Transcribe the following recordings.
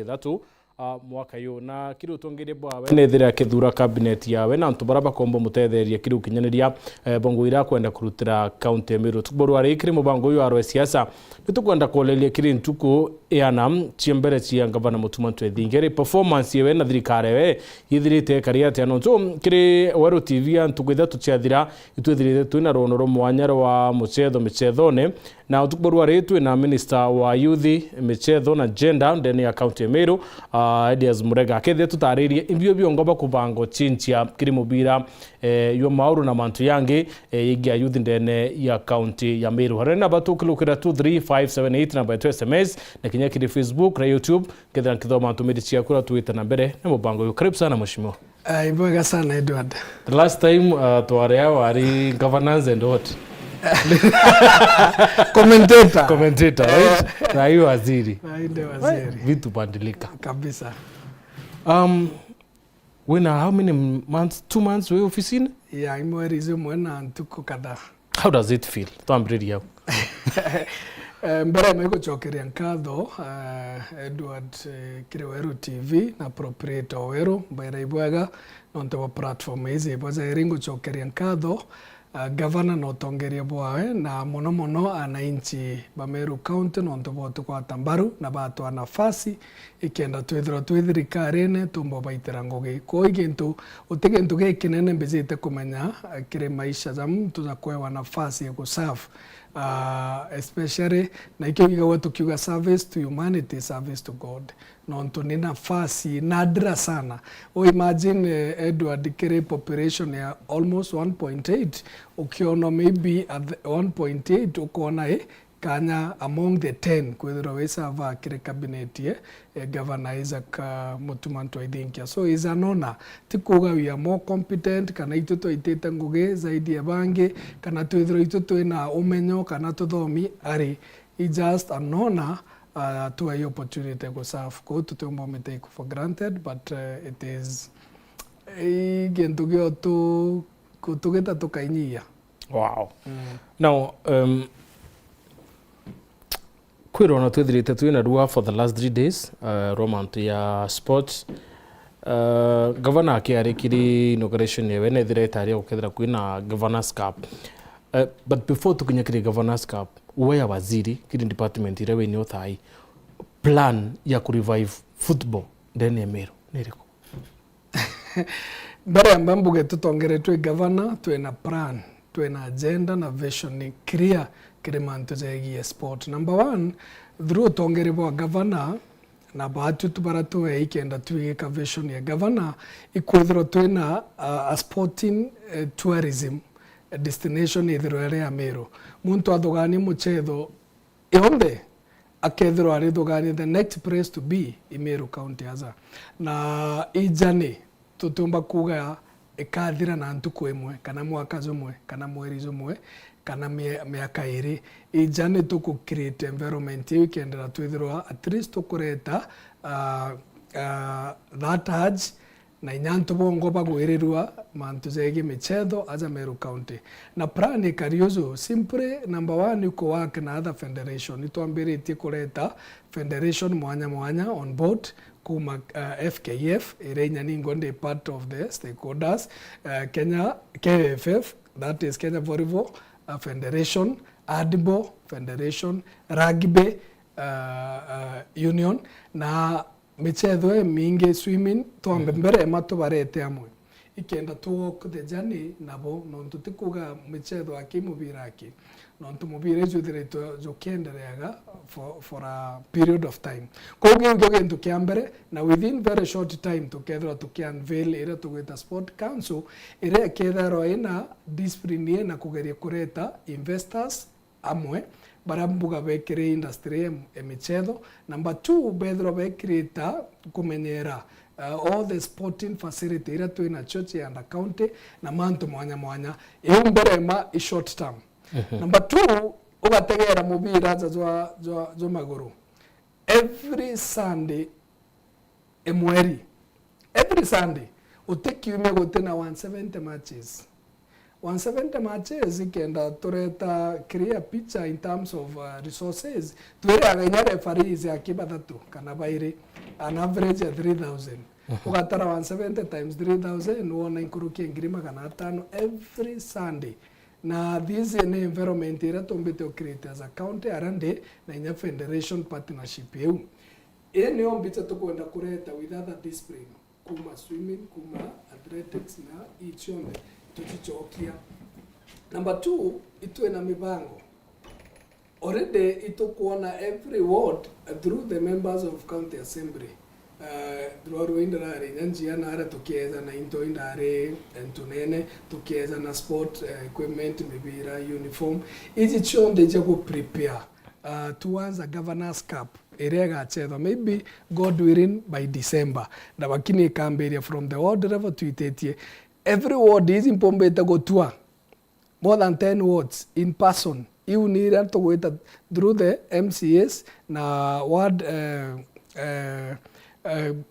Thatu mwaka yu na kiru tongere bwawe nethira kithura cabinet yawe na ntubara bakombo mutetheria kiru kinyaniria bongo ira kwenda kurutira county Meru tuboru ari kiri mubango yu arwe siasa nitukwenda kulelia kiri ntuku yana chiembere chia ngavana mutumantu ethingere performance yewe na thirikari we yithirite kariate ano so kiri Weru TV ntukwitha tuchiathira itwithirite twina ronoro mwanyaro wa micethone na tuboru ari twina minister wa youth michetho na gender ndeni ya county Meru ideas murega kethe tutaririe imbio biongoba kubango chinchia kiri mubira yo mauru na mantu yangi yigia youth ndene ya county ya Meru harena batukilukira 23578 namba ya SMS na kinya kiri Facebook na YouTube kethe nkithoma ntumiri chia kura tuita na mbere na mubango yo karibu sana mheshimiwa. Ibwega sana Edward. The last time tuarea wari governance and what commentator right na hiyo waziri vitu bandilika kabisa. Wena how many months 2 months we officine imwerize mwana ntuko kada. How does it feel tuambiri yao mbere meko chokeria nkatho Edward kire Weru TV na proprietor Weru mbere ibwega nonto platform hizi boza eringo chokeria nkatho governor no tongeria bwawe na mono anainchi ba Meru county no ntoboto kwa tambaru na batu ana nafasi ikenda twithirikarene tumbo baitira Ngugi ko igintu utigentu gekinene mbizite kumenya kire maisha za mtu za kwa nafasi ya kuserve especially na ikiwa watu kiuga service to humanity, service to God nonto ni nafasi nadra sana. Imagine Edward kire population ya almost 1.8 ukiona maybe at 1.8 ukiona kanya among the 10 kwethira wesava kire cabinet governor Isaac Mutumantu Idinkia so is anona tikuga we are more competent kana ituto iteta Ngugi zaidi ya bangi kana twithira ituto ina umenyo kana tuthomi ari it just anona to a opportunity to serve ko tutomba me take for granted but it is gentugio to kutugeta tukainyia. Wow. Now kwirona twithirite twina rua for the last 3 days romant ya sports governor akiarikiri inauguration yewe ne thiretaria ukethira kwina governors cup but before tukinyakiri governors cup uwe waziri kiri department irewe ni othai plan ya ku revive football ndene Meru niriko mbere mbambuge tutongeretwe governor twena plan twena agenda na vision ni clear kiremanto zegi sport number 1 through tongere bwa governor na batu tubaratu ikenda twika vision ya governor ikwithiro twena a sporting tourism destination ithiro ya Meru muntu athogani muchetho yonde akethiro ari thogani the next place to be in Meru county aza na ijani tutumba kuga ikathira na ntuku imwe kana mwaka zomwe kana mweri zomwe kana miaka iri ijane tuku create environment ikendera twithirwa at least tukureta that age na inyanto bongo bagwirirwa mantu zegi michetho aza Meru county na plan kariozo simply number 1 uko work na other federation ituambirite kureta federation mwanya on board kuma FKF irenya ningo ndi part of the stakeholders Kenya KFF that is Kenya Volleyball Federation, Adbo Federation, Rugby Union na michetho mingi swimming tuambe mbere mato barete amwe ikenda to walk the journey nabo nonto tikuga michetho akimubiraki nonto mubire juthireto jokendereaga for a period of time koge ngogento kiambere na within very short time together to unveil ira tugeta sport council ira kedaro ina discipline na kugeria kureta investors amwe barambuga bekire industry emichetho number 2 bedro bekireta kumenyera all the sporting facility ira twina church and county na manto mwanya imbere ma short term number 2 ugategera mubira zo maguru every Sunday emweri every Sunday utekiume gotena 170 matches 170 matches ikenda tureta clear picture in terms of resources twere aganya referees akiba thatu kana bairi an average ya 3000 ugatara 170 times 3000 wona inkurukia ngirima kana 5 every Sunday na this is an environment ira tombete create as a county arande na inya federation partnership eu ene ombita tukwenda kureta with other discipline kuma swimming kuma athletics na ichonde tuchichokia. Number 2, itwe na mibango. Already itukuona every ward through the members of county assembly. Through indare nyanjia na ara tukieza na into indare entunene tukieza na sport equipment mibira uniform izi chonde je ku prepare towards a governors cup area chezo maybe God willing by December na bakini kamberia from the ward level to itetie every ward is impombeta go tour more than 10 wards in person you need to go through the MCS na ward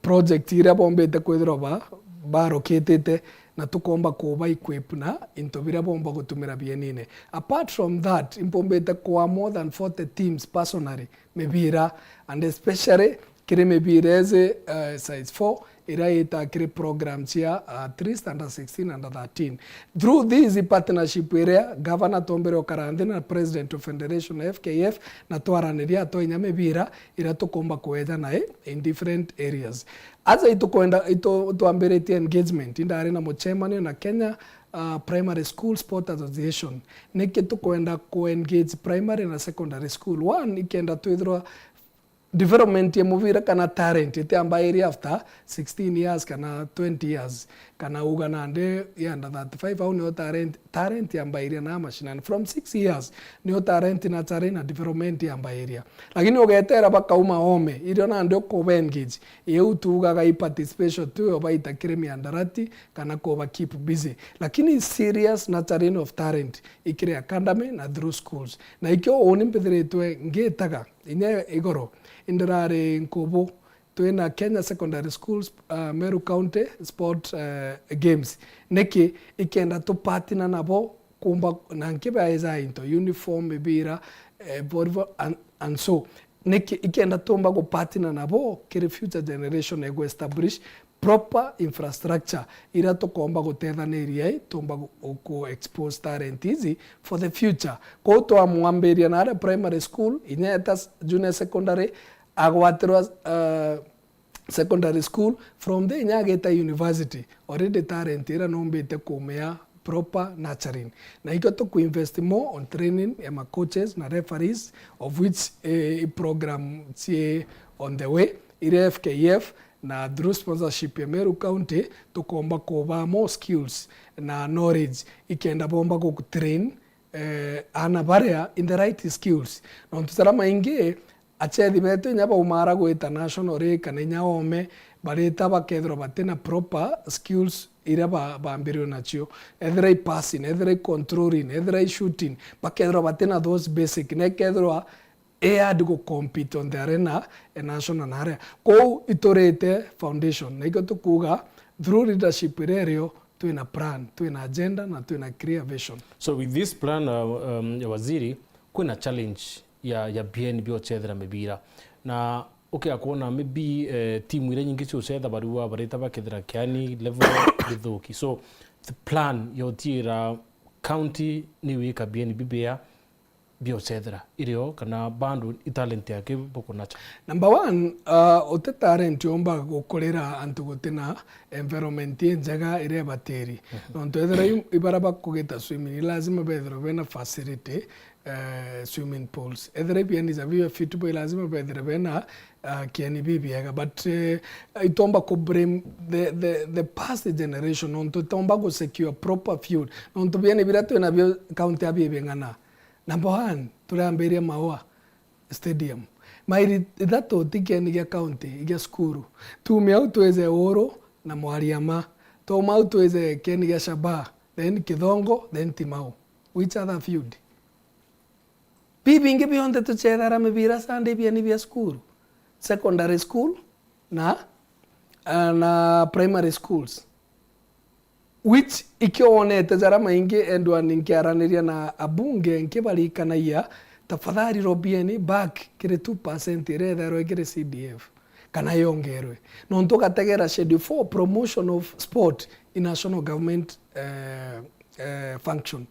project ira bombeta kwithroba baroketete na tukomba kuba equip na intobira bomba gutumira bienine. Apart from that impombeta kwa more than 40 teams personally mebira and especially kire mebireze size 4 iraita kire program chia 3 under 16 under 13 through this partnership area governor tombere okarande na president of federation FKF na twaraniria to inyamebira ira tukomba kuweza nae in different areas aza itukwenda tuamberetie engagement indare na mochemani na Kenya Primary School Sport Association nike tukwenda ku engage primary na secondary school one ikenda tuithwa development ya muvira kana talent ite ambaye after 16 years kana 20 years kana ugana ande ya under 35 au ni talent ya ambaye na machine from 6 years ni talent na tare na development ya ambaye lakini ugetera bakauma home ile na ande ko engage yeu tuga ga participation tu obaita kiremi andarati kana ko keep busy lakini serious na tare of talent ikire academy na through schools na ikyo onimpethetwe ngetaga inya igoro indarare nkobo tuena Kenya Secondary Schools Meru County Sport Games neki ikenda to partner nabo kumba nankiba eza into uniform bira volleyball and so neki ikenda tomba go partner nabo kire future generation ego establish proper infrastructure ira to komba guthetha na area tomba ku expose talent easy for the future ko to amwamberia na primary school inyeta junior secondary agwaterwa secondary school from there nyageta university already talent ira nombete kumea proper nurturing na iko to ku invest more on training ya ma coaches na referees of which program on the way ire FKF na through sponsorship ya Meru County tukomba kuba more skills na knowledge ikenda bomba ku train ana baria in the right skills na tusara maingi achethi betu nyaba umara go international re kana nyaome bareta bakethro batena proper skills ira bambirio nacho every passing every controlling every shooting bakethro batena those basic ne kethro to go compete on the arena a national area ko itorete foundation na iko tukuga through leadership area to in a plan to in agenda na to in a clear vision. So with this plan waziri kuna challenge ya BNB ochethera mebira na akuona maybe team ire nyingi cocetha barua bareta bakethera kiani level githuki so the plan yotira county ni wika BNB bia biocethera irio kana bandu talent yake bokonacha. Number 1 ote talent yomba gukorera antu gutena environment njega ire bateri nonto ethera ibaraba kugeta swimming lazima bethera bena facility swimming pools ethera bien is a very fit boy lazima bethera bena kiani bibiaga but itomba ko bring the past generation nonto tomba go secure proper field nonto bien ibiratu na bio county abibengana. Number 1, turamberia maua stadium. Mairi thato tikeni ya county ya skuru. Tume au tuweze oro na mwariama. Toma au tuweze keni ya shaba. Then Kidongo, then Timau. Which other field? Bibi inge bionde tuchedara mebira sande biani bia skuru. Secondary school na primary schools. which ikionete jara maingi endwa ninkiaraniria na abunge nkibarikanaia tafadhali robieni back kire 2% iretherwo kire CDF kana yongerwe nonto gategera schedule 4 promotion of sport in national government function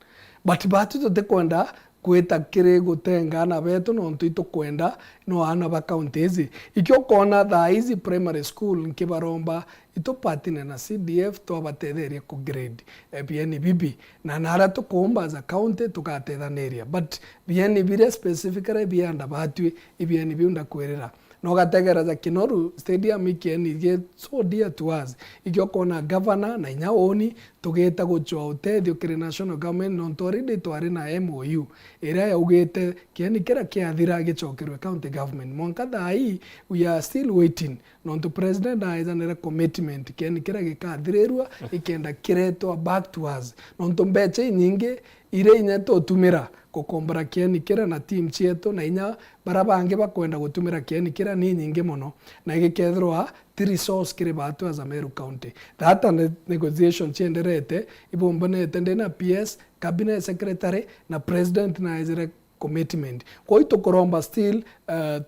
but batu totekwenda kweta kire gutenga na beto nonto itokwenda no ana ba counties ikyo kona tha hizi primary school nkibaromba ito patine na CDF to abatetheria ku grade BNBB na nara to komba za county tukatethaneria but BNB specifically bianda batwi BNB unda kwerera no gategera za Kinoru stadium ikeni ge so dear to us ikyo kona governor na nyaoni tugeta guchwa utethio kire national government non toride twari na MOU ira yaugete kieni kira kiathira gichokerwe county government monka thai we are still waiting non to president is an commitment kieni kira gikathirerwa ikenda kiretwa back to us non to mbeche nyingi ire inya to tumira kokombara kieni kira na team chieto na inya barabange bakwenda gutumira kieni kira ni nyingi muno na gikethirwa the resource kire batu as a Meru County that and negotiation chenderete ibombanete ndena PS cabinet secretary na president na izire commitment kwa ito koromba still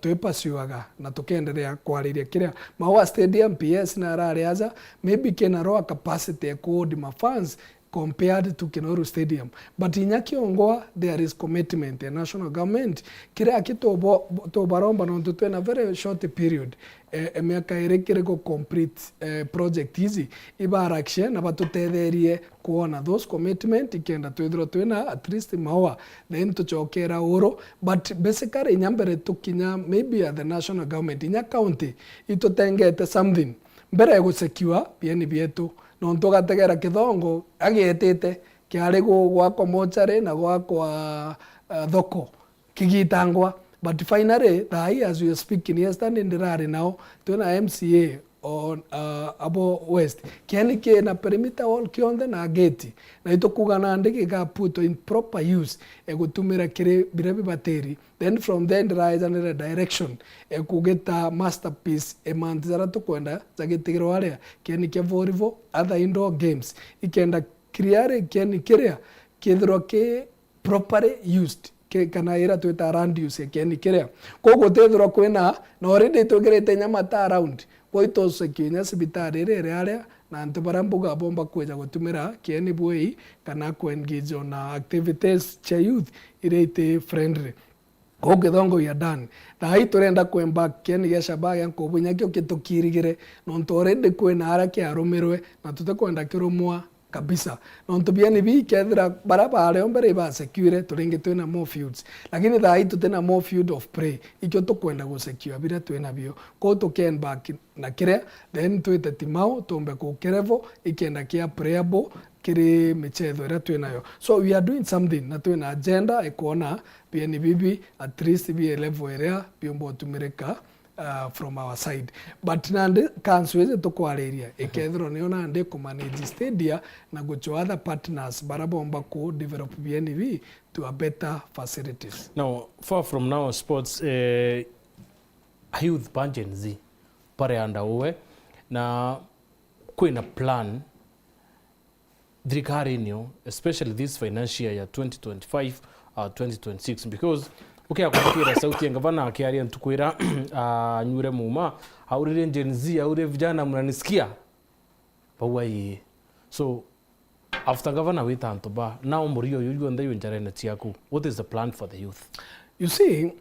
tuepasiwaga na tukenderea kwariria kiria mawa stadium PS na rariaza maybe kena roa capacity ko di fans compared to Kinoru Stadium. But in Yakiongoa, there is commitment. The national government, kira kito baromba nonto in a very short period. Miaka irekire go complete project hizi. Iba arakshe na batutetherie kuona those commitment ikenda twithro twina at least mawa then tuchokera oro but basically nyambere tukinya maybe at the national government in county itotengete something mbere ya secure BNB yetu nonto gategera kithongo agietete kiari gwakwa mochare na gwakwa thoko kigitangwa but finally thai as we are speaking yesterday ndirari now tuna MCA on abo west kiani ke na perimeter wall kionde na gate na itokugana ndike ga put in proper use egutumira kire birebi bateri then from then rise another direction ekugeta masterpiece emantzara tokwenda zagetigiro area kiani ke volleyball other indoor games ikenda create kiani kiria kithro ke properly used ke kana ira tweta around use kiani kiria kogo tethro kwena na already tugirete nyamata around koito sekinya sibitari rere aria na ntubarambuga bomba kweja gutumira kieni bwei kana ku engage on activities cha youth irete friendly koge thongo ya dan na hii turenda kwemba kieni gesha baga nkobunya kyo kitokirigire nontorende kwena ara kiarumirwe na tutakwenda kirumwa kabisa nonto BNB kethira barabara ombere ba secure turinge twina more fields lakini thai tutena more field of prey ikyo tukwenda go secure bira twina bio ko to ken back na kire then twite timao tombe ko kerevo ikenda kia prayable kiri michetho ira twinayo so we are doing something na twina agenda ekona BNB at least be level area biombo tumireka from our side but nande kansueze tokwariria ekethro niona nde ku manage stadium na gocho other partners barabomba ko develop BNB to a better facilities. Now far from now sports youth pageants pare anda uwe na kwina plan thirikari nio especially this financial year 2025 2026 because kukwira sauti ya gavana akiaria ntukwira nyure muma aurire Gen Z aure vijana mnanisikia bawai so after governor wita antoba now murio yugo ndayo njarene tiaku what is the plan for the youth? You see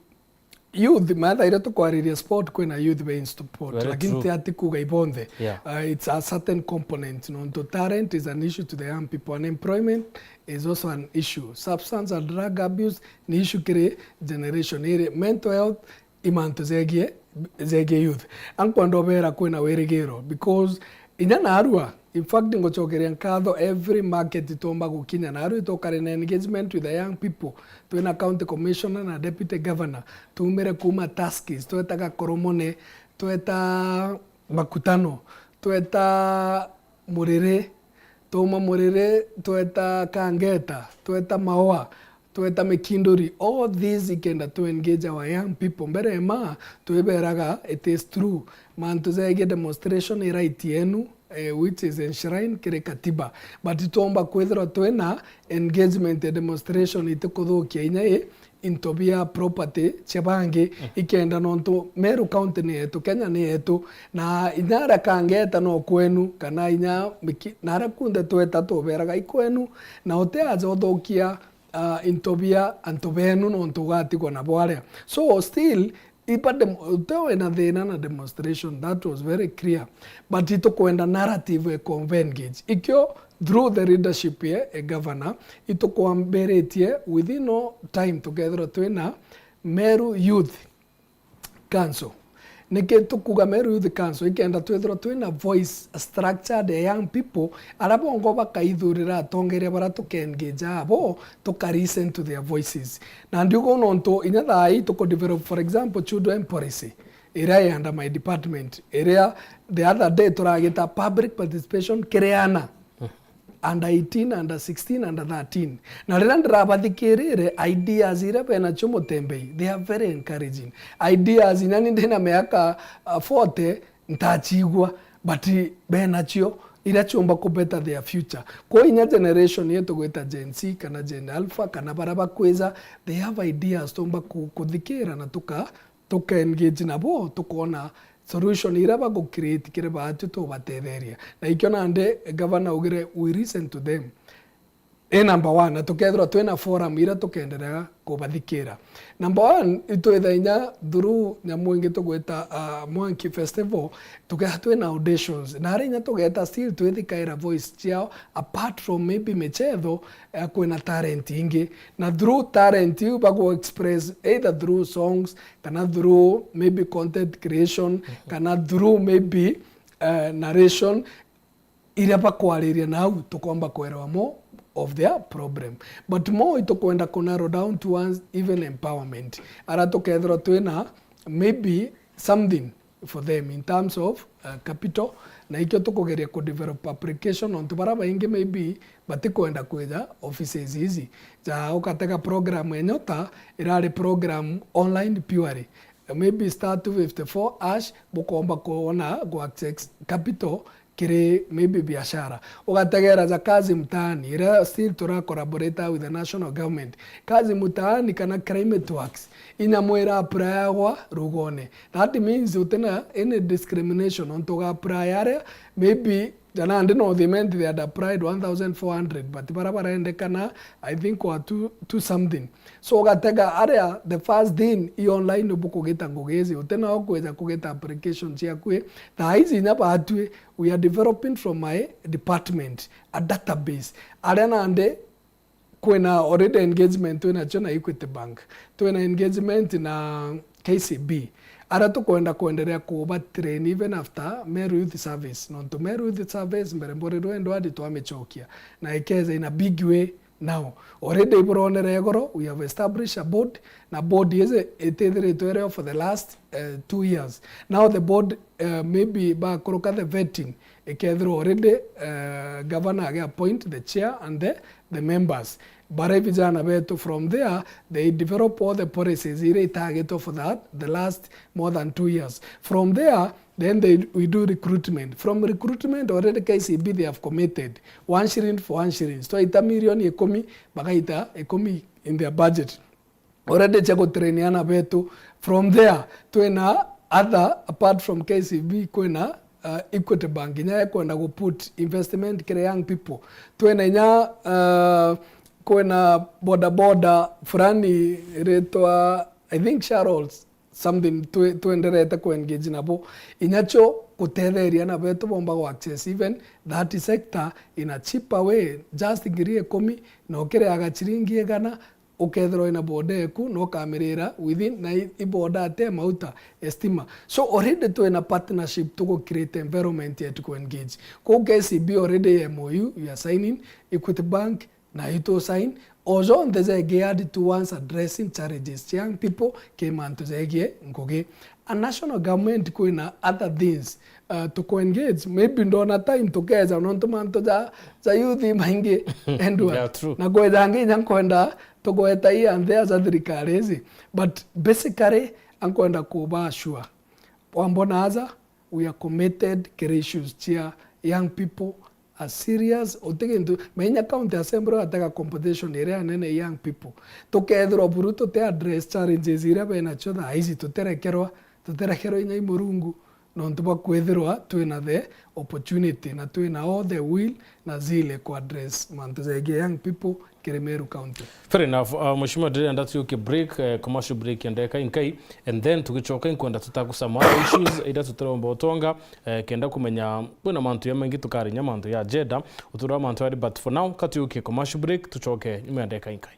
youth mother ira to kwariria sport kwena youth based support lakini tiati kuga ibonde it's a certain component no to talent is an issue to the young people, unemployment is also an issue, substance and drug abuse ni issue kire generation ire, mental health imanto zege youth ankwando bera kwena weregero because inyana arua in fact ngochokeria nkatho every market itomba gukinya na aru itokare na engagement with the young people twina county commissioner na deputy governor tumere kuma tasks twetaga koromone tweta makutano tweta murire toma murire tweta kangeta tweta maoa tweta mekindori all these ikenda to engage our young people mbere ma tweberaga it is true man tuzege demonstration right yenu which is enshrined kire katiba, but itomba kwethira twena engagement and demonstration itukuthukia inya intobia property chebangi ikenda nonto Meru County ni yetu, Kenya ni yetu, na inyara kangeta no kwenu kana inya nara kunde tweta tuberaga ikwenu na ote aja othokia intobia antobenu nonto gatigwa na bwarea. So still there na thina na demonstration, that was very clear, but ito kwenda narrative convengage ikyo through the leadership a governor ito kwamberetie within no time together twina Meru Youth Council nike tukuga Meru Youth Council ikenda twethira twina voice structured the young people arabongo bakaithurira tongeria bara tukengage abo tuka listen to their voices na ndiugo nonto inyathai tuko develop for example children policy area under my department area the other day turagita public participation kireana under 18, under 16, under 13. Na rira ndirabathikirire ideas ira bena MUTEMBEI, they are very encouraging. Ideas inani ndina miaka 40 ntachigwa, but bena chio ira chomba ku better their future. Kwa inya generation yetu gweta Gen Z kana Gen Alpha kana baraba kweza, they have ideas tomba kuthikira na tuka engage nabo tukona solution iraba go create kire baatu to batetheria na ikyo nande governor ugire we listen to them number 1 na tukethira twina forum ira tukenderega kubathikira. Number 1 itwethainya through nyamu ingi tugweta Monkey Festival twina auditions na rinya tugeta still twithikaira voice ciao apart from maybe mechetho kwina talent ingi na through talent you bago express either through songs kana through maybe content creation kana through maybe narration iraba kwariria nau tukomba kwerawa mo of their problem, but more ito kwenda narrow down to one's even empowerment ara tukethira twina maybe something for them in terms of capital na ikyo tukugeria ku develop application on tubara baingi maybe batikwenda kwetha offices hizi ja ukateka program enyota irari program online purely maybe start 254 ash bukomba kuona go access capital kire maybe biashara ugategera za kazi mtaani ira still tura collaborate with the national government kazi mtaani kana climate works ina mwera prayawa rugone. That means utena any discrimination on toga prayare maybe jana ndino they meant they had applied 1400 but barabara ende kana I think wa to something. So gatega area the first thing i online buko geta ngogezi utena okweza kugeta application cia kwe na hizi nyaba atwe we are developing from my department a database arena ande kwena already engagement twena chona Equity Bank twena engagement na KCB ara tukwenda kuendelea kuba train even after Meru Youth Service nonto Meru Youth Service mbere mborero endo adi twamechokia na ikeze in a big way now already ibronere egoro we have established a board na board is ethethere for the last 2 years now the board maybe ba kuruka the vetting ekethro already governor appoint the chair and the members bare vijana betu from there they develop all the policies ire target for that the last more than 2 years from there then we do recruitment from recruitment already KCB they have committed 1 shilling for 1 shilling so ita million ekomi bakaita ekomi in their budget already chako trainiana betu from there twena other apart from KCB kwena Equity Bank nya kwenda go put investment kire young people twena nya kwena boda fulani retwa I think Charles something tuenderete ku engage nabo inacho kutetheria na betu bomba go access even that sector in a cheaper way just girie komi no kire aga chiringi egana ukethero ina boda eku no kamerera within na iboda ate mauta estima so already to in a partnership to go create environment yet to engage ko KCB already MOU you are signing Equity Bank na ito sign also ndeze geared towards addressing challenges young people came and to zege ngoge a national government kuina other things to co-engage maybe ndona time together nonto manto za youth maingi endwa yeah, na goedange nyankwenda to goeta hii and there's a thirikari but basically ankwenda kuba sure wambona aza we are committed kere issues chia young people are serious otegentu menya county assembly ataka competition area nene young people tukethirwo buru tute address challenges ira bena chotha aici tuterekerwa inya Murungu nontu bakwethirwa twina the opportunity na twina all the will na zile ku address mantu zege young people Meru County. Fair enough. Mheshimiwa Dere and that's break, commercial break and inkai and then tukichoka kwenda tutakusama issues ida tutaromba otonga kenda kumenya buna mantu ya mengi tukari nyamantu ya jeda utura mantu ya but for now katuke commercial break tuchoke nyuma ya inkai.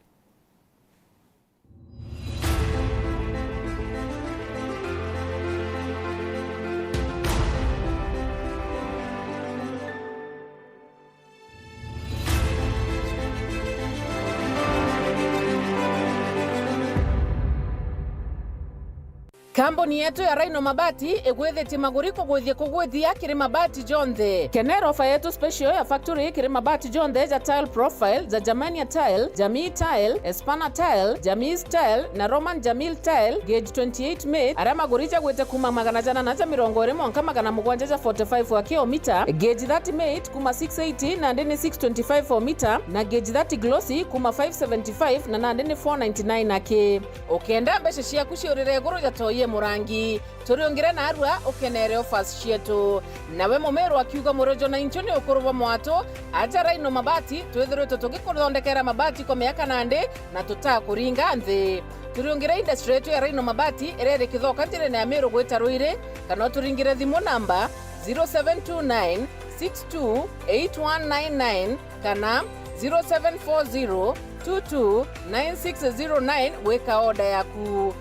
Kambuni yetu ya Rhino Mabati igwethete maguriko kugwithia kiri mabati jonthe. Kenero ofa yetu special ya factory kiri mabati jonthe ja tile profile za Germania tile, Jamii tile, Espana tile, Jamis tile na Roman Jamil tile gauge 28 made ara magurija gwete kuma magana jana na 745 wa kilomita, gauge 30 made kuma 680 na ndene 625 for meter na gauge 30 glossy kuma 575 na ndene 499 ake. Okenda beshe shia kushorire guru ya toye murangi turiongire na arua ukenere offers cietu nawe Mumeru akiuga murojo na inchoni ukuruba mwato aja Rhino Mabati twethirwe tugikuthondekera mabati kwa miaka nande na tutakuringa nthi turiongire industry yetu ya Rhino Mabati irere kithoka njirene ya Meru gwita Ruire kana turingire thimu namba 0729 628199 kana 0740 229609 weka order yaku.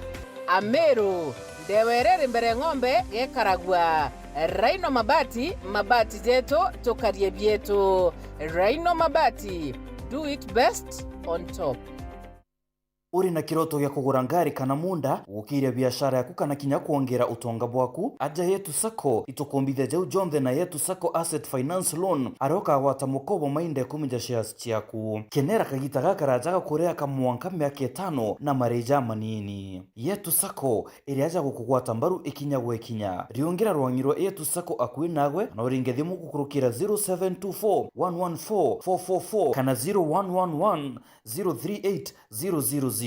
Ameru ndewerere mbere ng'ombe gekaragwa. Rhino Mabati, mabati jetu tukarie bietu. Rhino Mabati, do it best on top. Uri na kiroto gya kugura ngari kana munda gukiria biashara yaku kana kinya kuongera utonga bwaku aja yetu sako itukombithia jau jonthe na yetu sako asset finance loan aroka gwata mukobo mainde kumija shares ciaku kenera kagita gakarajaga kurea kamwanka miaka 5 na mareja manini yetu sako iri aja gukugwata mbaru ikinya gwekinya riongera rwangirwa yetu sako akui nagwe na uringe thimu gukurukira 0724 114 444 kana 0111 038 000.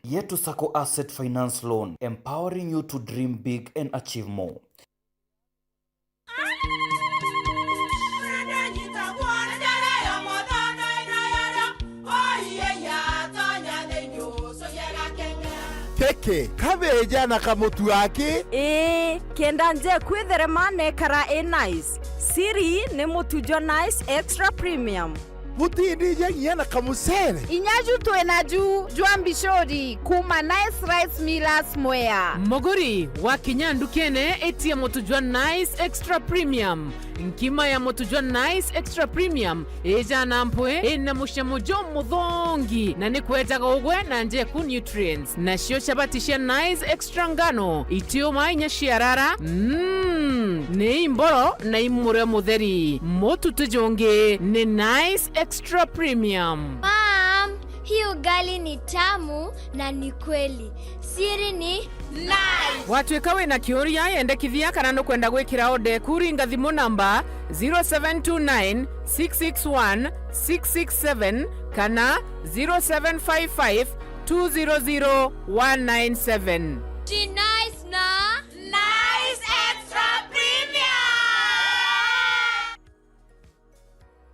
Yetu Sako Asset Finance Loan, empowering you to dream big and achieve more. Keke, kabeja na kamutu yake? Kenda nje kwitherema nekara nice. Siri ni mutujo nice extra premium. Mutindi yenye na kamusere inyaju tuenaju juambishori kuma nice rice millers mwea Moguri wa kinyandu kene etia motujwa nice extra premium nkima ya motujwa nice extra premium eja nampwe ena mushamojo muthongi na nikwetaga ugwe na nje ku nutrients na shio chabatisha nice extra ngano itio mainya shiarara ne imboro na imure mutheri motu tujonge ne nice extra premium. Mom, hii ugali ni tamu na ni kweli. Siri ni nice. Watwekawe na kioria yendekithia kana no kwenda gwikira ode kuringa thimu namba 0729 661 667 kana 0755 200 197. Ji nice na nice extra premium.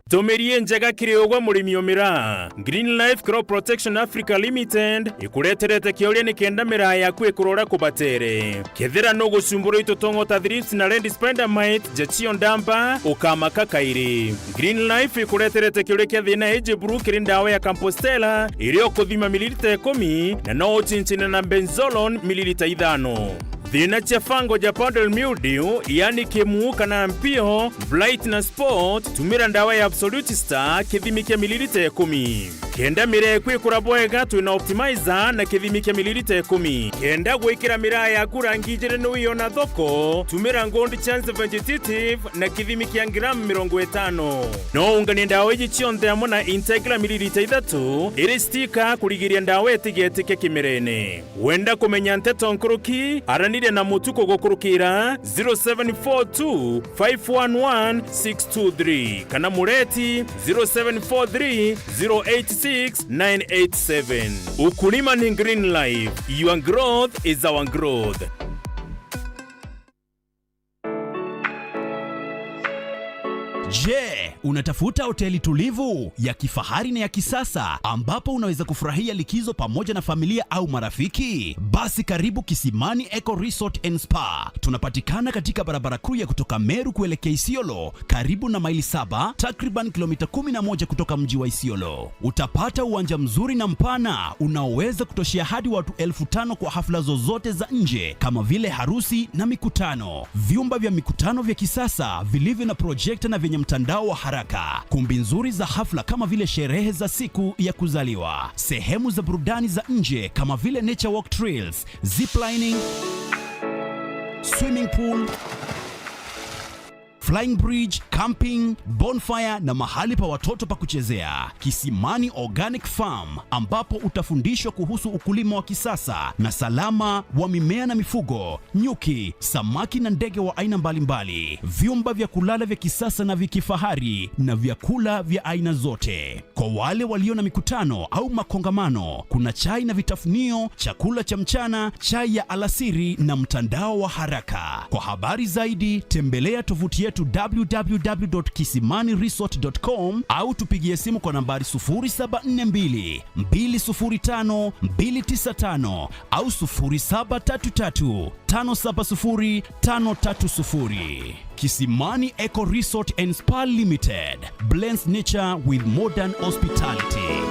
Tomerie njega kiriogwa murimi omira Green Life Crop Protection Africa Limited ikureterete kioria ni kenda mira yaku ikurora kubatere kethira no gucumbura itotongo ta thrips na red spider mite jechio ndamba ukamaka kairi Green Life ikureterete kioria kia thina eje buru kirindawa ya Compostela irio kuthima mililita 10 na no uchinchina na benzolone mililita 5 thina cha fango ja powder mildew yani kemu kana mpio blight na spot tumira ndawa ya Absolute Star kithimi kia mililita 10 kenda mire kwikura bwega twina optimizer na kithimi kia mililita 10 kenda gwikira mira yaku rangi njere nuiona thoko tumira gold chance vegetative na kithimi kia gramu 50 no ungania ndawa iji cionthe amo na integra mililita 3 iri stika kurigiria ndawa etigete kimirene wenda kumenya nteto nkuruki aranire na mutuko gukurukira 0742 511 623 kana mureti 0743 086 987. Ukulima ni Green Life. Your growth is our growth. Je, unatafuta hoteli tulivu ya kifahari na ya kisasa ambapo unaweza kufurahia likizo pamoja na familia au marafiki? Basi karibu Kisimani Eco Resort and Spa. Tunapatikana katika barabara kuu ya kutoka Meru kuelekea Isiolo, karibu na maili 7, takriban kilomita 11 kutoka mji wa Isiolo. Utapata uwanja mzuri na mpana unaoweza kutoshea hadi watu 5,000 kwa hafla zozote za nje kama vile harusi na mikutano. Vyumba vya mikutano vya kisasa vilivyo na projector na vyenye mtandao wa haraka, kumbi nzuri za hafla kama vile sherehe za siku ya kuzaliwa, sehemu za burudani za nje kama vile nature walk trails, ziplining, swimming pool, flying bridge, camping, bonfire na mahali pa watoto pa kuchezea. Kisimani Organic Farm ambapo utafundishwa kuhusu ukulima wa kisasa na salama wa mimea na mifugo, nyuki, samaki na ndege wa aina mbalimbali. Vyumba vya kulala vya kisasa na vya kifahari na vyakula vya aina zote. Kwa wale walio na mikutano au makongamano, kuna chai na vitafunio, chakula cha mchana, chai ya alasiri na mtandao wa haraka. Kwa habari zaidi tembelea tovuti yetu www.kisimaniresort.com au tupigie simu kwa nambari 0742 205 295 au 0733 570 530. Kisimani Eco Resort and Spa Limited blends nature with modern hospitality.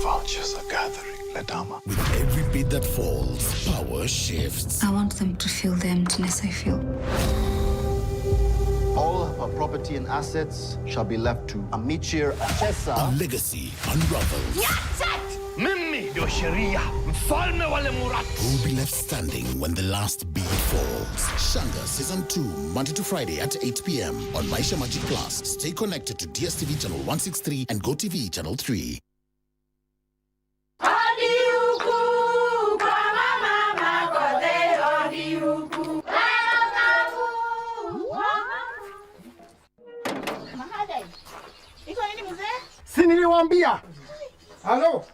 Vultures are gathering, Ladama. With every bit that falls, power shifts. I want them to feel the emptiness I feel. All of our property and assets shall be left to Amichir Achesa. Our legacy unravels. Mimi ndio sheria, mfalme wale Murati. Who will be left standing when the last beat falls? Shanga Season 2, Monday to Friday at 8 p.m. on Maisha Magic Plus. Stay connected to DSTV Channel 163 and GoTV Channel 3. Si niliwaambia? Halo?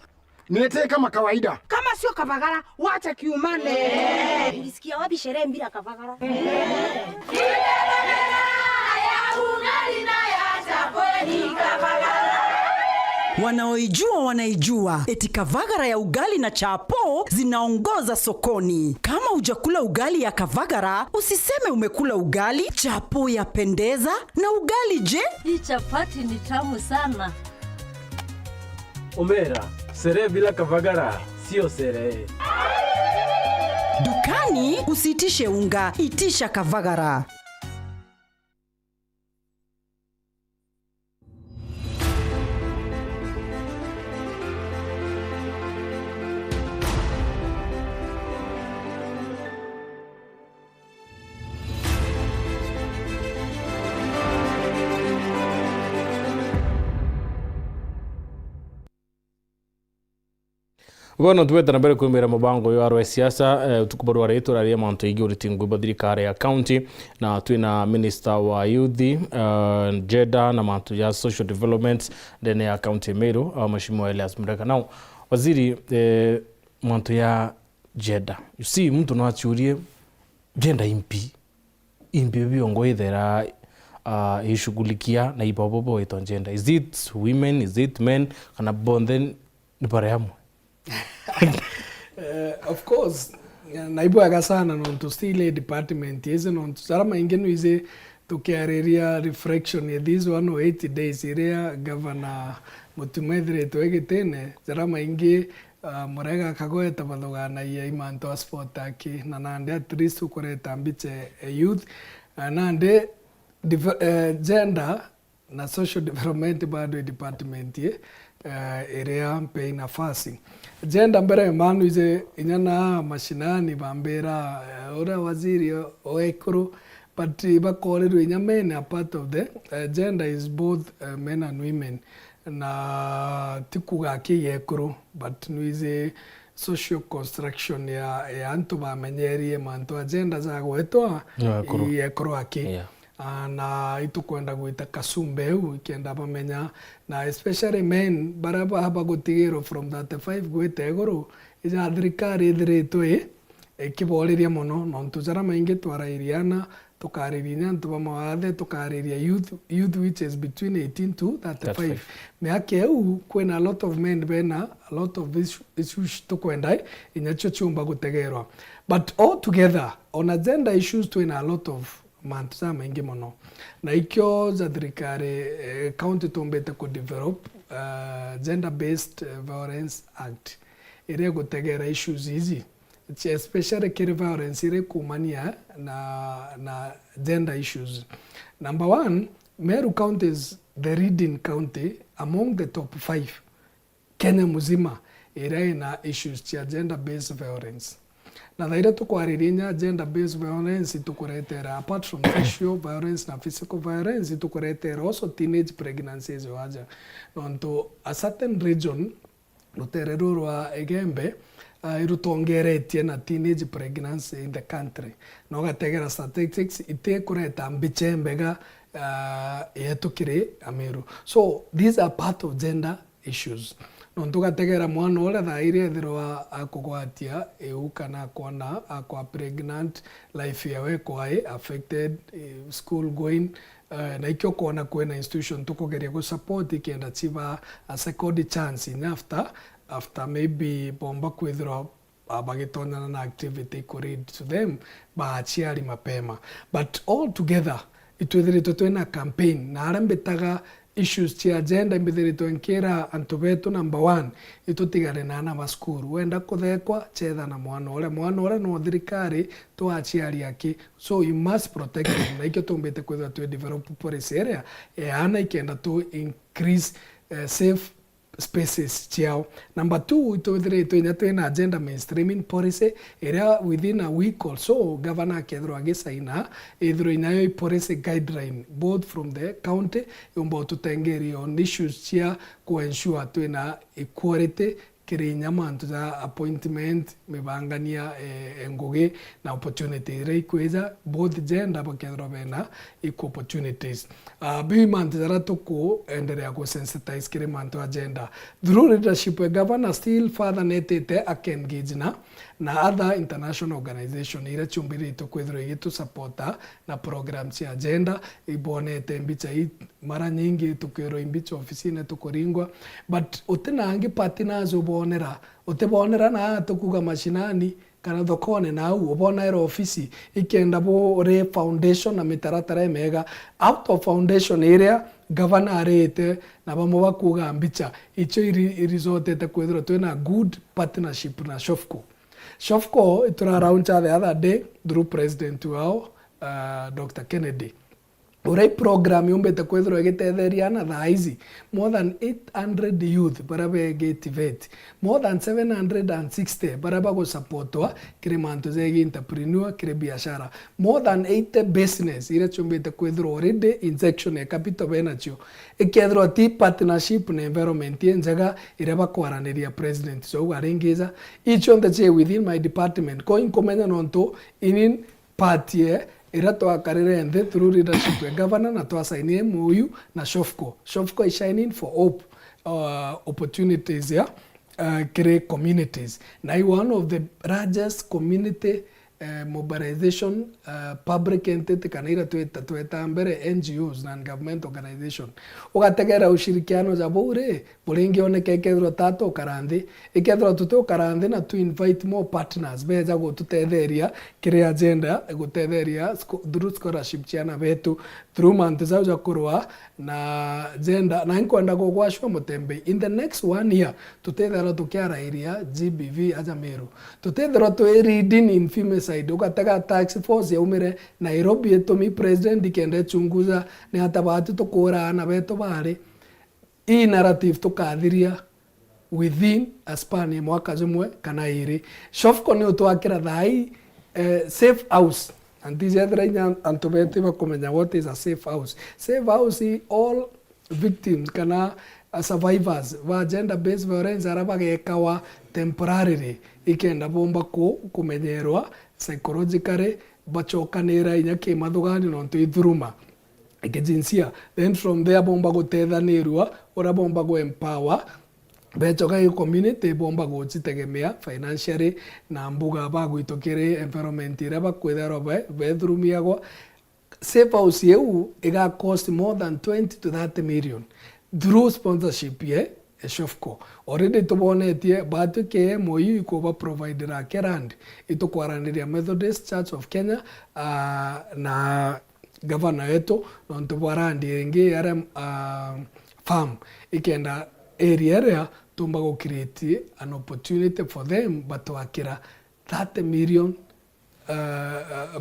Niletee kama kawaida. Kama sio kavagara, wacha kiumane. Ulisikia wapi sherehe bila kavagara? Wanaoijua wanaijua. Eti kavagara ya ugali na chapo zinaongoza sokoni. Kama hujakula ugali ya kavagara, usiseme umekula ugali. Chapo yapendeza na ugali je? Hii chapati ni tamu sana. Omera, sherehe bila kavagara sio sherehe. Dukani usiitishe unga, itisha kavagara. Bono tuweta na mbere kumira mubango yo arwa siasa tukuborwa reto raria manto igi Uriti Ngugi Bwa Thirikari ya county na twina minister wa youth Jeda na manto ya social development ndene ya county Meru mheshimiwa Elias Mureka. Now waziri manto ya Jeda, you see mtu no achurie gender impi biongo ithera ishugulikia na ibobobo ito gender. Is it women, is it men, kana bonden ni pareamu? Of course, naibuaga sana nontu stile department yeze nontu sarama ingenu ize tukiareria reflection ya these 180 days iria governor Mutembeei twegitene sarama ingi murega kagoeta bathogana ya imanto sport aki na nande at least ukoreta mbiche youth nande gender na social development bado department area mpe nafasi agenda mbere manu ize inyana mashinani bambera ora waziri oekuru but bakorerwe inyamene a part of the agenda is both men and women na tikuga kiyekuru but nuize social construction ya antu bamenyerie mantu agenda za gwetwa yekuru aki na itukwenda gwita kasumbeu ikienda bamenya na especially men baraba haba gutigiro from 35 gwite iguru ija thirikari ithiritwe ikiboreria muno nontu jara maingi twarairiana tukariria ntu bamawathe tukariria youth which is between 18 to 35 miaka eu kwena a lot of men bena a lot of issues tukwenda inyacho chumba gutegerwa but all together on agenda issues twina a lot of mantuza maingi muno na ikyo za thirikari county tombete ku develop gender based violence act ire gutegera issues hizi especially kiri violence ire kumania na gender issues. Number one, Meru County is the leading county among the top 5 Kenya muzima ire na issues cha gender based violence. Na thaira tukwariria gender based violence tukuretera apart from sexual violence na physical violence tukuretera also teenage pregnancies waja nonto a certain region ruterero rwa egembe irutongeretie na teenage pregnancy in the country no gategera statistics ite kureta mbichembega yetukire Ameru. So these are part of gender issues. Nontu gategera mwana ora thaire thirwa akugwatia kana kona akwa pregnant life yawe kwae affected school going na ikyo kona kwena institution tukogeria go support ikienda chiva a second chance in after maybe bomba kwithira bagitonyana na activity could to them baachiari mapema but all together itwithirito twena campaign na arambetaga issues ci agenda mbithirito nkira antu betu number 1 itutigare na ana maskuru wenda kuthekwa chetha na mwana ore no thirikari twachiari yake so you must protect them na ikyo tumbete kwithira tu develop policy area ana ikenda to increase safe spaces chiao. Number 2, ito ina agenda mainstreaming policy area within a week also governor kedro agisaina idro inayo policy guideline both from the county umbo tutengeri on issues chia ku ensure twina equality kirinya mantu za appointment mebangania Ngugi na opportunity reikweza both gender bakedro bena equal opportunities bi mantu za tuko endelea ku sensitize kire mantu agenda through leadership governor still further netete akengage na other international organization ira chumbiri to kwethro yitu supporta na programs ya agenda ibonete mbicha mara nyingi tukero imbicha ofisine tukoringwa but utenangi partners utebonera na tukuga mashinani kana thokone na ubona ero ofisi ikenda bo re foundation na mitaratara mega out of foundation area governor arete na bamo bakuga mbicha icho irizotete kwethro twena good partnership na Shofco itura around the other day through president wao Dr. Kennedy. Urei program yombete kwethro egetetheria na thaizi more than 800 youth barabe getivate more than 760 baraba go supportwa kire manto zegi entrepreneur kire biashara more than 80 business ire chombete kwethro already injection ya capital benacho ikethro ati partnership na environment yenjaga ire bakwaraniria president so arengeza each on the within my department going komenya nonto in party ira twakarire nthi through leadership ya governor na twasainie MOU na Shofco is shining for hope opportunities ya create communities na one of the largest community mobilization public entity kana ira tweta mbere NGOs non-government organization ugategera ushirikiano za bure buringi oneke kethro tato karanthi ikethro tuto karanthi na to invite more partners beja go tutetheria kire agenda gutetheria through scholarship chiana betu through mantiza za kurwa na agenda na inkwenda go gwashwa MUTEMBEI in the next 1 year tutethera tukiara area GBV aja Meru tutethera to reading in female side ukataka tax force ya umire Nairobi etomi president ikende chunguza ni hata batu tukura na beto bari hii narrative tukathiria within a span ya mwaka jumwe kana iri shofko ni utwakira thai safe house and these other antobeti bakomenya what is a safe house. Safe house is all victims kana survivors wa gender based violence araba gekawa temporarily ikenda bomba kumenyerwa psychologically bachokanira inya kimathugani nonto ithuruma ikijinsia then from there bomba guthethanirwa ora bomba go empower bechoka i community bomba guchitegemea financially na mbuga bagwitokire environment ira bakwithera bethurumiagwa. Safe house yeu iga cost more than 20 to 30 million through sponsorship ye Shofco already tubonetie batu ke moyi ko ba provider a kerand ito kwarandiria Methodist Church of Kenya na governor yetu nonto barandi ngi yare farm ikenda area tumba go create an opportunity for them but wakira 30 million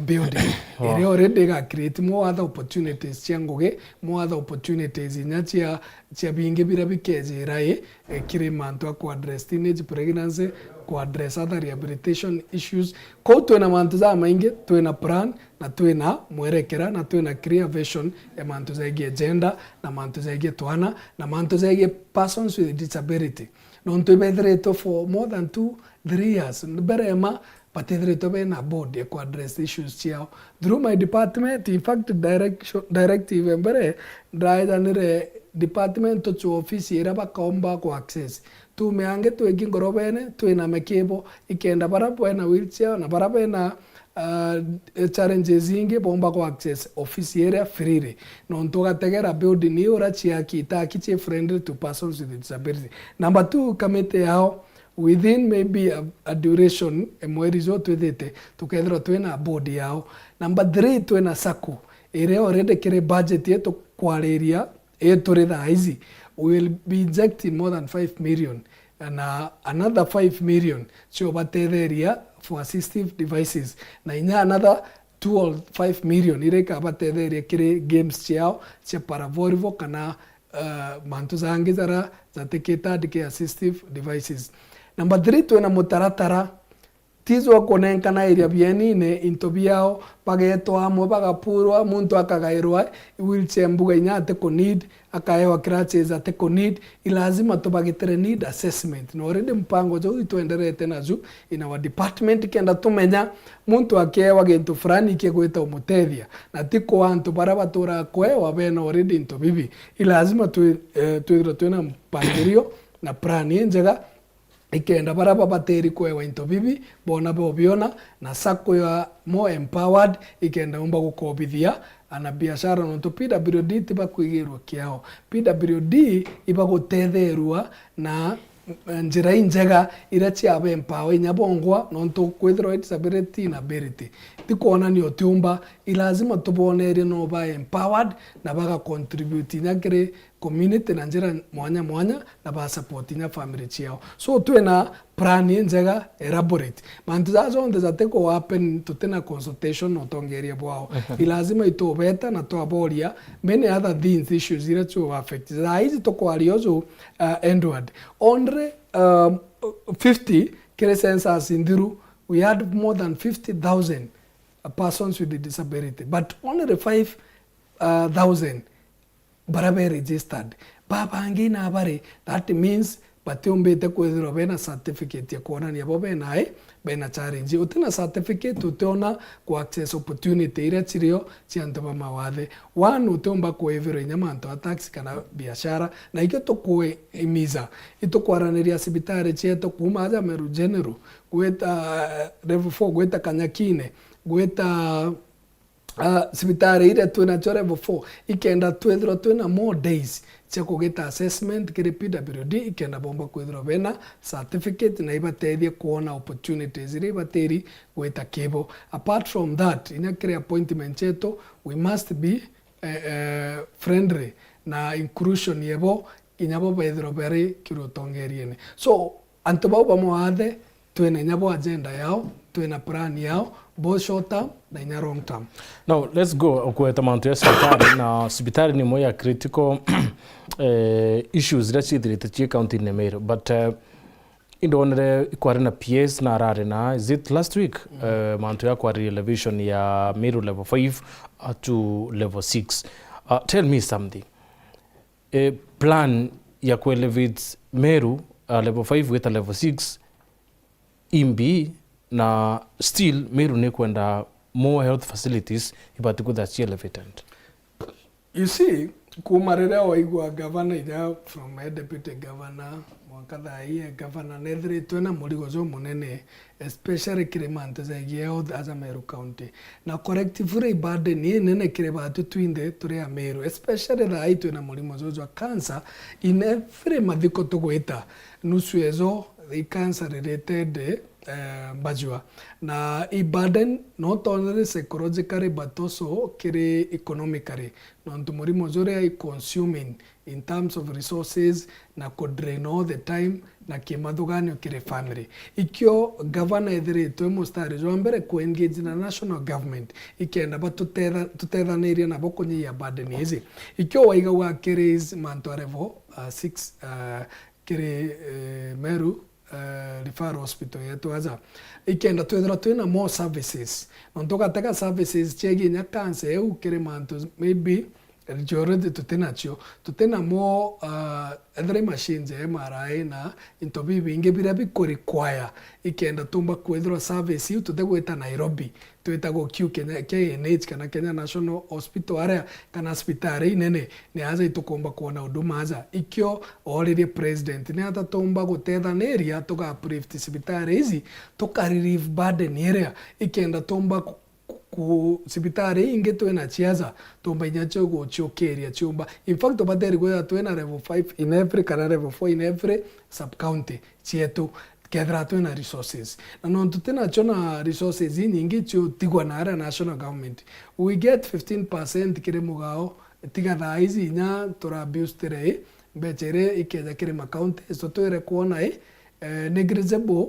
building. Ere already ga create more other opportunities chiangoge more other opportunities inya chia binge bira bikeje rai kire manto ku address teenage pregnancy ku address other rehabilitation issues ko tuena manto za mainge tuena plan na tuena mwerekera na tuena clear vision ya manto za agenda na manto za twana na manto za persons with disability non to be for more than 2-3 years berema patedre to be na board ya ku address issues chiao through my department. In fact directive mbere drive department to office era bakomba ku access tu meange tu ekingorobene tu na mekebo ikenda barapo na wheelchair na barapo na challenges inge bomba ku access office area free non to gategera building ni ora chia kita kiche friendly to persons with disability. Number 2 kamete yao within maybe a duration emwerizo twethete tukethira twena board yao. Number 3 twena sako ere already kire budget yetu kwariria etore thaizi will be injecting more than 5 million and another 5 million so batetheria for assistive devices na inya another 2 or 5 million ireka batetheria kire games chiao cha paravolvo kana mantu zangi zara zateketa dike assistive devices. Number 3 twena mutaratara tizo konenka area bienine intobiao pageto amo bagapurwa muntu akagairwa wheelchair mbuga inyate ko need akaewa crutches ate ko need ilazima tubagitere need assessment no already mpango jo ituenderete nazo in our department kenda tumenya muntu akewa gento frani kegweta umutethia na tiko antu barabatura kwewa bena already into bibi ilazima twena mpangirio na plani njega ikenda baraba bateri kwewa into bibi bona bobiona na sako ya more empowered ikenda umba gukobithia ana biashara no to PWD tiba kwigirwa kiao PWD iba guthetherwa na njira injega ira chiabe empower nyabongwa no to kwithro disability na ability tikona ni otumba ilazima tubonere no ba empowered na baga contribute nyakire community na njira mwanya na ba support nya family chiao so twena plan njega elaborate mantuzazo ondeza teko happen tutena consultation no tongeria bwao ilazima itobeta na toaboria many other things issues ira to affect hizi toko aliozo endward onre 50 kile census indiru we had more than 50,000 persons with disability but only 5,000 barabe registered baba ngina bare that means batumbete kwethiro bena certificate ya kuona ni abo bena challenge utina certificate utona ku access opportunity ira chirio chianto ba mawathe one utomba kweviro nyamanto tax kana biashara na ikyo to kuimiza ito kwaraniria sibitare cheto kumaza Meru general gweta level 4 gweta Kanyakine gweta sibitare ira twena level 4 ikenda twethiro twena more days chako geta assessment kire PWD ikenda bomba kwethiro bena certificate na ibatethia kuona opportunities ire bateri gweta kebo. Apart from that ina kire appointment cheto we must be friendly na inclusion yebo inyabo bethiro bere kirotongeriene so antoba ba moade twena nyabo agenda yao twena plan yao both short term na inya long term. Now let's go kweta mantu ya sibitari na sibitari ni moya critical issues that cithirite chi county ne Meru, but indonere kwari na PS na arare na is it last week mantu ya kwari elevation ya Meru level 5 to level 6. Tell me something, plan ya ku elevate Meru level 5 with a level 6 imbi na still Meru ne kwenda more health facilities ibati kudachi elevated. You see, kumarere oigwa governor ida from a deputy governor mwakatha iye governor nethri twena murigo zo munene especially kiremante za health as a Meru county na corrective rate burden ni nene kirebatu twinde turi a Meru, especially the aitu na murimo zo cancer in every madiko tugwita nusu ezo the cancer related bajua na i burden not only psychologically but also kiri economically non tumurimo zore ai consuming in terms of resources na could drain all the time na kimadugani kiri family ikyo governor edire to mustari zo mbere ku engage na national government ikenda tutera area na bokonyi ya burden hizi ikyo waiga wa kiri manto level 6 kiri Meru referral hospital yetu aza ikenda twethera twina more services nontoka taka services chegi nya cancer eu kire manto maybe already tutena more other machines MRI na intobi binge bira biko require ikenda tumba kwethera service tutegweta Nairobi twetago KNH kana Kenya National Hospital area kana hospitali nene ni aza itukomba kuona huduma aza ikyo already president ni ata tumba gutetha area toka approve hospitali hizi toka relieve burden area ikenda tumba ku sibitari inge twena chiaza tumba inyacho go chokeria chumba in fact obateri go twena level 5 in every kana level 4 in every sub county chietu kedra twena resources na non tutena chona resources nyingi cho tigwa na area national government we get 15% kire mugao tiga tha hizi nya tora bustere bechere ikeza kire county so twere kuona negligible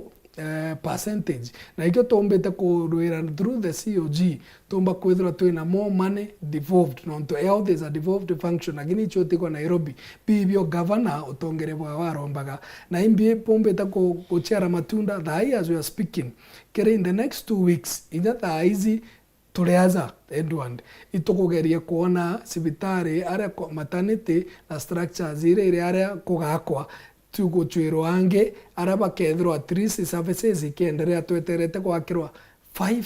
percentage na ikyo tombete ko ruira through the COG tomba kwethra twina more money devolved non to health is a devolved function agini chote ko Nairobi bibio governor otongere bwa warombaga na imbi pombete ko chera matunda thai as we are speaking kere in the next 2 weeks ina thaizi tuliaza Edward itukugeria kuona sibitari area maternity na structures ile area kugakwa tugo chwero ange araba kethro at least services ikenderea tweterete gwakirwa 5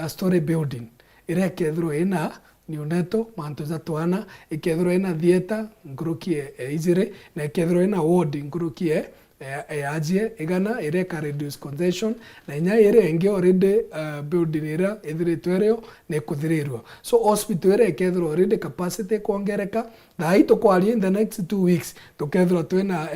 story building ire kethro ina neonatal manto za twana ikethro ina theater ngurukie izire na kethro ina ward ngurukie ajie igana ire ka reduce congestion na nya ire enge already building ira ithire twereo ne kuthirirwa so hospital ire kethro already capacity kuongereka na ito kwali in the next 2 weeks to kethro twena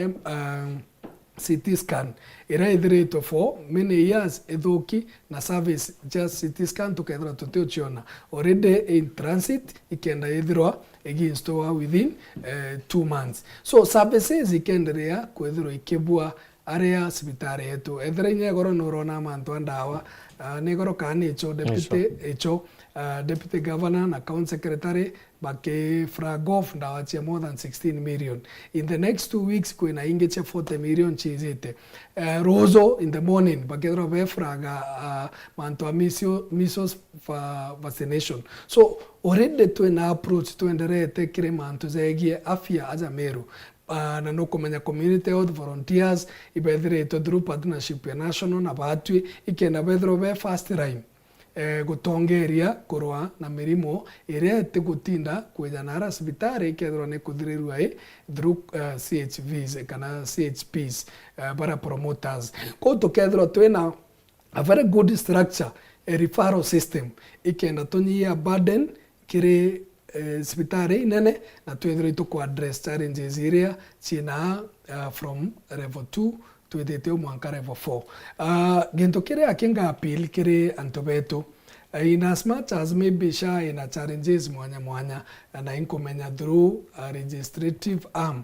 CT scan ira ithire to for many years ethoki na service just CT scan to kethro tutio chiona already in transit ikenda ithirwa against within 2 months so services ikenderea kwethiro ikebua area sibitari yetu ethire nya goro norona mantu andawa ne goro kani echo deputy governor na county secretary bake fragof ndawachia more than 16 million in the next 2 weeks kwena ingeche 40 million chizite rozo in the morning bakethro be fraga mantu measles vaccination so already twena approach twenderete kire mantu zegie afya aza Meru na no kumenya community health volunteers ibethire to through partnership ya national na batwi ikenda bethro be first time gutongeria kurwa na mirimo ire tigutinda kwejana ara sibitari kethro ne kuthirirwa through CHVs kana CHPs bara promoters ko to kethro twena a very good structure a referral system ikenda tonyia burden kire sibitari nene na twethro to address challenges area china from level 2 twethete mwanka level 4 gento kire akinga appeal kire antobeto in as much as maybe sha ina challenges mwanya na inkomenya through legislative arm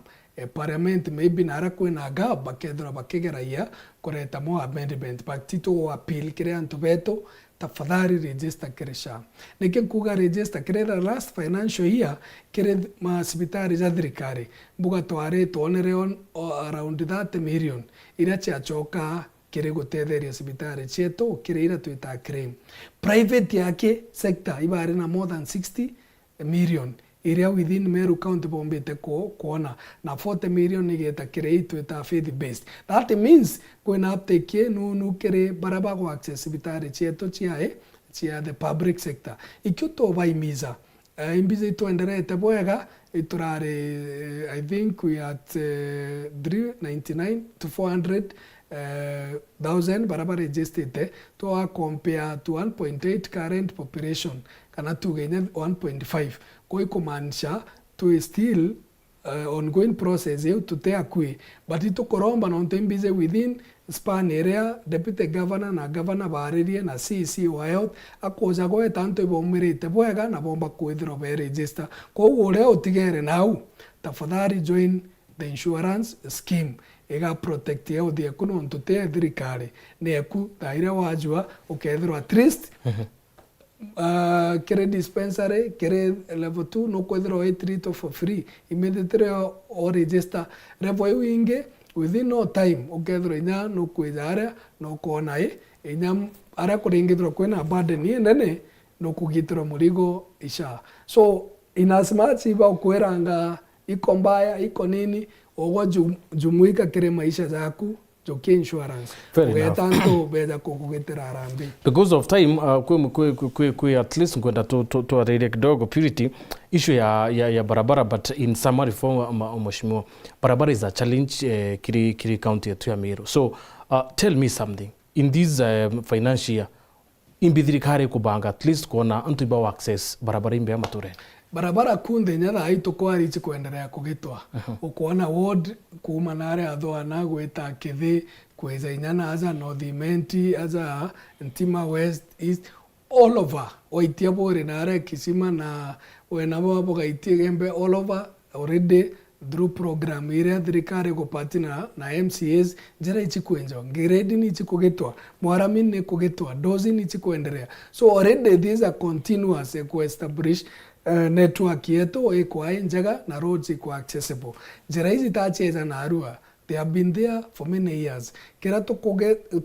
parliament maybe nara kwena gap bakethra bakegeraia kureta mo amendment but tito appeal kire antobeto tafadhali register kire SHA nike kuga register kire the last financial year kire masibitari za thirikari mbuga tware tuonere on around 30 million ira chiachoka kire gutetheria sibitari cheto kire ira twita claim private yake sector ibare na more than 60 million area within Meru County bombete kuona na 40 million nigeta kire twita faith based. That means kwena uptake nu kire baraba kwa access sibitari cheto chia the public sector ikyo baimiza imbize tuenderete bwega iturare I think we at 399 to 400 thousand baraba registered to compare to 1.8 current population kana tugenya 1.5 koi kumanisha to still ongoing process yeu tutea kui but ito koromba na ontembize within span area deputy governor na governor barerie na CC wa health akoza go tanto ibomirite bwega na bomba kwithiro be register ko ure otigere now tafadhali join the insurance scheme ega protect yeu de kuno ontote thirikari ne ku daira wajua ukethiro at least kere dispensary kere level 2 no kwethiro treat for free immediately or register level winge within no time ukethiro nya no kwithara no kona inya ara kuringithiro kwena burden nene no kugitiro murigo isha so in as much iba kweranga iko mbaya iko nini ogo jumuika kere maisha zaku joke insurance tanto beda kukugetera arambi because of time kwe at least kwenda to arere kidogo Purity issue ya barabara but in summary form mheshimiwa barabara is a challenge kiri county yetu ya Meru so tell me something in this financial year imbithirikari kubanga at least kuona antu iba access barabara imbe amature barabara kunde nyara aito kwari ichi kuendelea kugitwa ukuona ward kuma nare adhoa na gweta kithi kweza inyana aza northimenti aza ntima west east all over oitia bore nare kisima na wenabo boga itie gembe all over already through program ire thirikari kupatina na MCAs jera ichi kuenjo grade ni ichi kugitwa mwaramin ni kugitwa dozi ni ichi kuendelea so already these are continuous establish network yetu iko njega na roads iko accessible jera hizi tacheza na arua they have been there for many years kera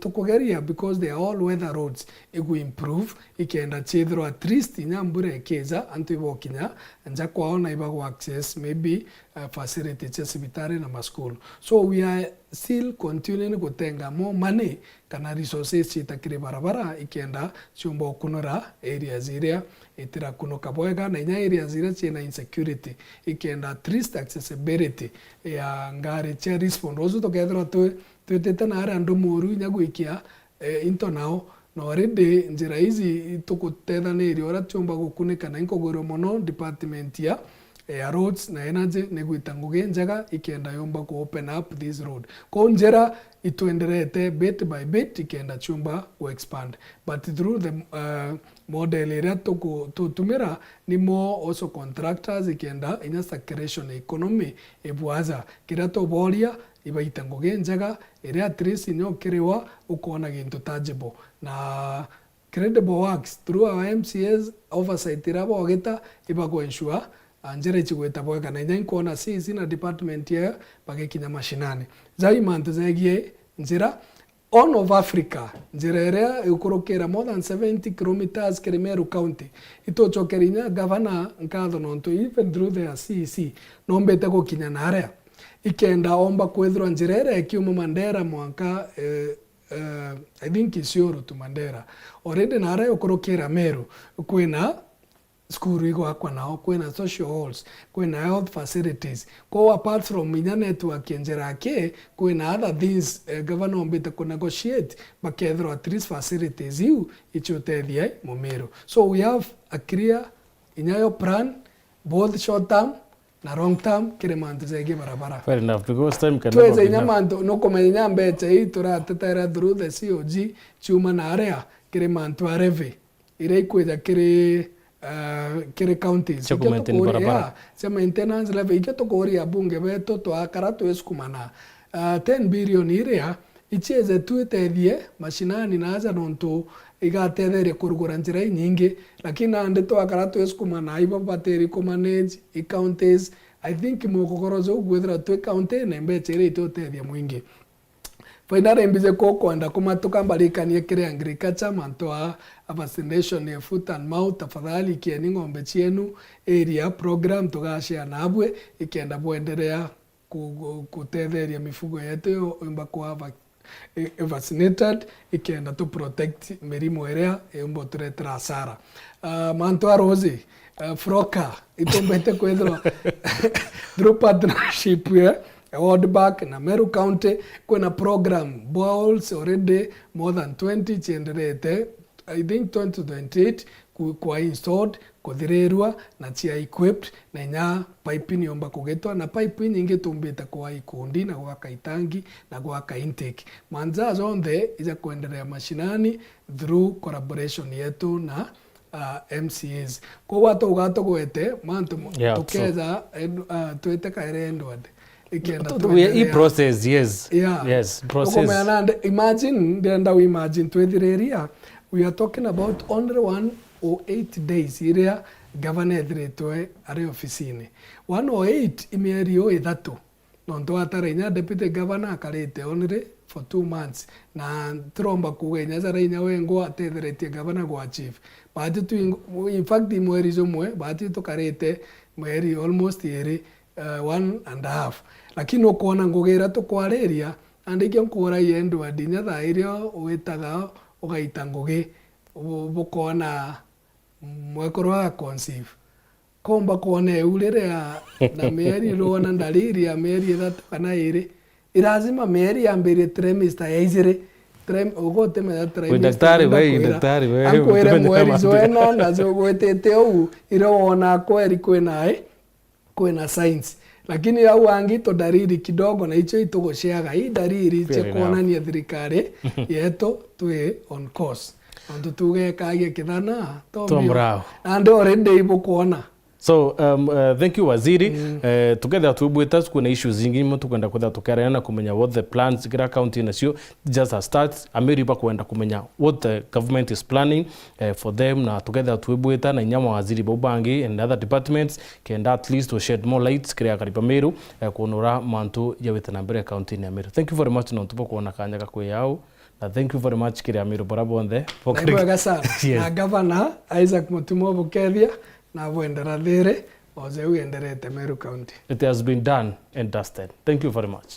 tukogeria because they are all weather roads iko improve ikenda chedro at least nyambure keza antu ibokinya nja kwaona iba access maybe facility chesibitare na school so we are still continuing kutenga more money kana resources chitakire barabara ikenda chumba kunora areas area itira kuno kabwega na inya areas area chena insecurity ikenda at least accessibility ya ngari che respond ozo to kedro to tetana ara ndo moru nyaguikia into now no already njira hizi tukutethanirio ora chumba gukunika na inkogoro mono department ya roads na energy negwita Ngugi njega ikenda yomba ku open up this road ko njera ituenderete bit by bit ikenda chumba ku expand but through the model area tumira ni more also contractors ikenda ina circulation economy ebwaza kirato boria ibaita Ngugi njega area at least nyo kirewa ukona gintu tangible na credible works through our MCAs oversight irabo ogeta ibago ensure anjere chigweta bwega na nyanyi kuona sisi na department ya bagekinya mashinani zai mantu zagie njira all of Africa njira area ukorokera more than 70 kilometers kere Meru County ito chokerinya governor nkatho nonto even through the CC nombete gokinya na area ikenda omba kwethro njira area kiuma Mandera mwanka I think Isiolo to Mandera already na area ukorokera Meru kwena school iko akwa nao kwena social halls kwena health facilities ko apart from minya network njera ke kwena other things governor ombete ko negotiate bakethro at least facilities you ichotethia Meru so we have a clear inyayo plan both short term na long term kire mantu zege barabara fair enough because time can tweze inyamantu no komenya mbeche itura tetera through the COG chuma na area kire mantu areve ire kweza kire counties cha maintenance level iketo kori abunge beto to akara to eskumana 10 billion iria icheze tuetethie mashinani na aza nonto igatetheria kurugura njira nyingi lakini ande twakara twesukuma na ibo bateri ku manage counties I think mukogorozo gwethira twe county na mbechere itotethia mwingi fainara imbize kwenda kumatuka mbarikanie kire agriculture mantoa vaccination ya foot and mouth tafadhali kieni ng'ombe cienu area program tugashia nabwe ikienda bwenderea kutetheria mifugo yetu imba kwa vaccinated ikienda to protect mirimu area imbo turetera hasara mantoa rozi froka itombete kwethro through partnership World Bank na Meru County kuna program balls already more than 20 chienderete I think 2028 kwa installed kuthirerwa na chia equipped na nya pipe niomba kugetwa na pipe nyingi tumbite kwa ikundi na kwa kaitangi na kwa ka intake manza zonde iza kuendelea mashinani through collaboration yetu na MCAs kwa watu gato gwete mantu tukeza tuite kairendwa process yes process imagine twethireria we are talking about only 108 days iria governor ethretwe ari ofisini 108 imierio ithatu nonto atarenya deputy governor akarite only for 2 months na tromba kugenya zarenya wengo atetheretie governor gwa chief bati tu in fact mweri zomwe bati tukarite mweri almost iri 1.5 lakini ukona ngugera tukwariria andike nkura yendo adinya thairio wetaga ugaita ngugi bukona mwekorwa conceive komba kone urere na meri rona ndariri ya meri thatu kana iri irazima meri ya mbere trimester ya izire ugote me daktari we akwere mweri zoena na zogwetete u irona kweri kwena science lakini au angito dariri kidogo na hicho itogosheaga hii dariri che kuonania thirikari yeto twe on course ndo tugekagia kithana tombrao and already ibo kuona so thank you waziri together tubweta kuna issues zingi mo tukenda kwenda tukareana kumenya what the plans gira county nacio just a start ameriba kwenda kumenya what the government is planning for them na together tubweta na nyama waziri bobangi and other departments kenda at least to shed more lights kria kariba Meru kuonora mantu ya wetana mbere county ni Meru. Thank you very much no tupo kuona kanya kakwe yao na thank you very much kria Meru barabonde na governor Isaac Mutumo Bukethia na bwendera thire oze uenderete Meru County. It has been done and dusted. Thank you very much.